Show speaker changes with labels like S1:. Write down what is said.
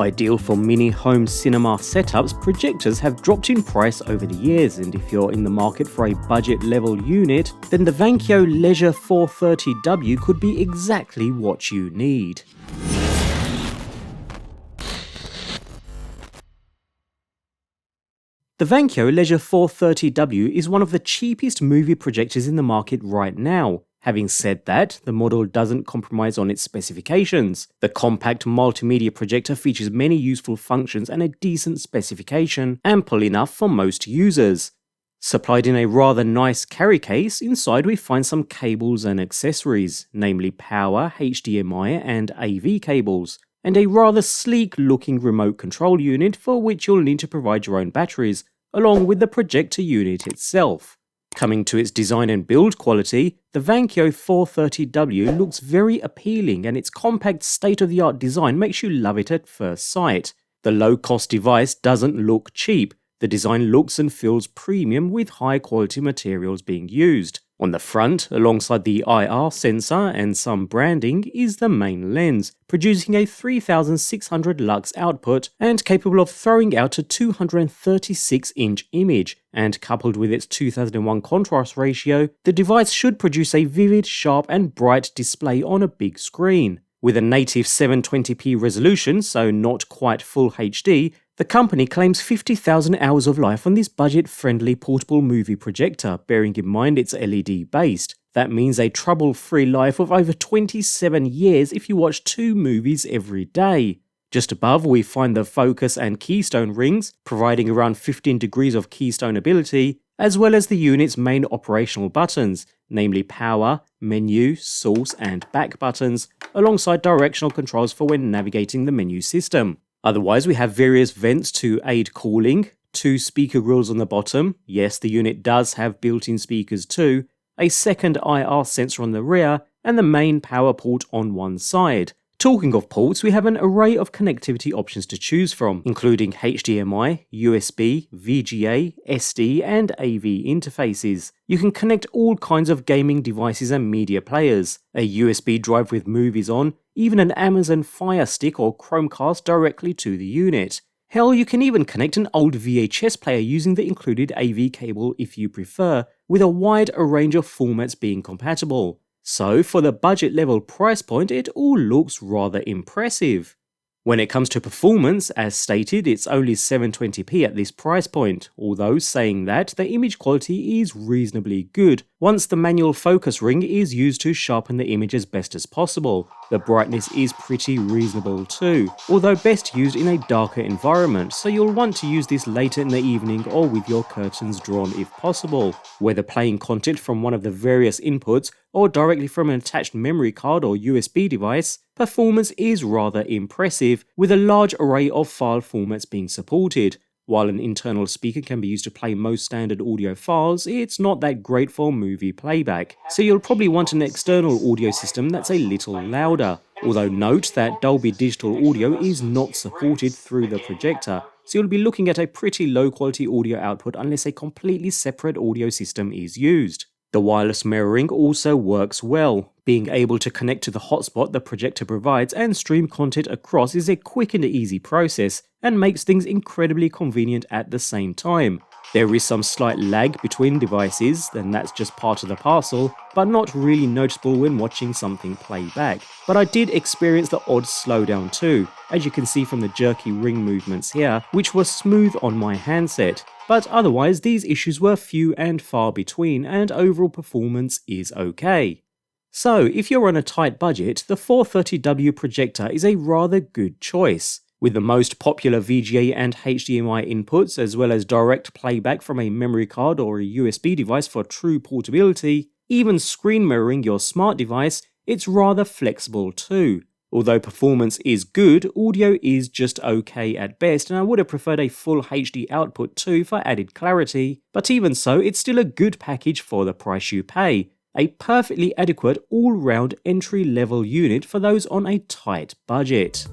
S1: Ideal for mini home cinema setups, projectors have dropped in price over the years, and if you're in the market for a budget level unit, then the Vankyo Leisure 430W could be exactly what you need. The Vankyo Leisure 430W is one of the cheapest movie projectors in the market right now. Having said that, the model doesn't compromise on its specifications. The compact multimedia projector features many useful functions and a decent specification, ample enough for most users. Supplied in a rather nice carry case, inside we find some cables and accessories, namely power, HDMI and AV cables, and a rather sleek looking remote control unit for which you'll need to provide your own batteries, along with the projector unit itself. Coming to its design and build quality, the Vankyo 430W looks very appealing, and its compact state-of-the-art design makes you love it at first sight. The low-cost device doesn't look cheap. The design looks and feels premium with high-quality materials being used. On the front, alongside the IR sensor and some branding, is the main lens, producing a 3600 lux output and capable of throwing out a 236-inch image, and coupled with its 2001 contrast ratio, the device should produce a vivid, sharp and bright display on a big screen. With a native 720p resolution, so not quite full HD, the company claims 50,000 hours of life on this budget-friendly portable movie projector, bearing in mind it's LED-based. That means a trouble-free life of over 27 years if you watch 2 movies every day. Just above we find the focus and keystone rings, providing around 15 degrees of keystone ability, as well as the unit's main operational buttons, namely power, menu, source and back buttons, alongside directional controls for when navigating the menu system. Otherwise, we have various vents to aid cooling, 2 speaker grills on the bottom, yes, the unit does have built-in speakers too, a second IR sensor on the rear, and the main power port on one side. Talking of ports, we have an array of connectivity options to choose from, including HDMI, USB, VGA, SD, and AV interfaces. You can connect all kinds of gaming devices and media players, a USB drive with movies on, even an Amazon Fire Stick or Chromecast directly to the unit. Hell, you can even connect an old VHS player using the included AV cable if you prefer, with a wide range of formats being compatible. So, for the budget level price point, it all looks rather impressive. When it comes to performance, as stated, it's only 720p at this price point, although saying that, the image quality is reasonably good, once the manual focus ring is used to sharpen the image as best as possible. The brightness is pretty reasonable too, although best used in a darker environment, so you'll want to use this later in the evening or with your curtains drawn if possible. Whether playing content from one of the various inputs or directly from an attached memory card or USB device, performance is rather impressive, with a large array of file formats being supported. While an internal speaker can be used to play most standard audio files, it's not that great for movie playback, so you'll probably want an external audio system that's a little louder. Although note that Dolby Digital Audio is not supported through the projector, so you'll be looking at a pretty low quality audio output unless a completely separate audio system is used. The wireless mirroring also works well. Being able to connect to the hotspot the projector provides and stream content across is a quick and easy process, and makes things incredibly convenient at the same time. There is some slight lag between devices, and that's just part of the parcel, but not really noticeable when watching something play back. But I did experience the odd slowdown too, as you can see from the jerky ring movements here, which were smooth on my handset. But otherwise, these issues were few and far between, and overall performance is okay. So, if you're on a tight budget, the 430W projector is a rather good choice. With the most popular VGA and HDMI inputs, as well as direct playback from a memory card or a USB device for true portability, even screen mirroring your smart device, it's rather flexible too. Although performance is good, audio is just okay at best, and I would have preferred a full HD output too for added clarity, but even so, it's still a good package for the price you pay. A perfectly adequate all-round entry-level unit for those on a tight budget.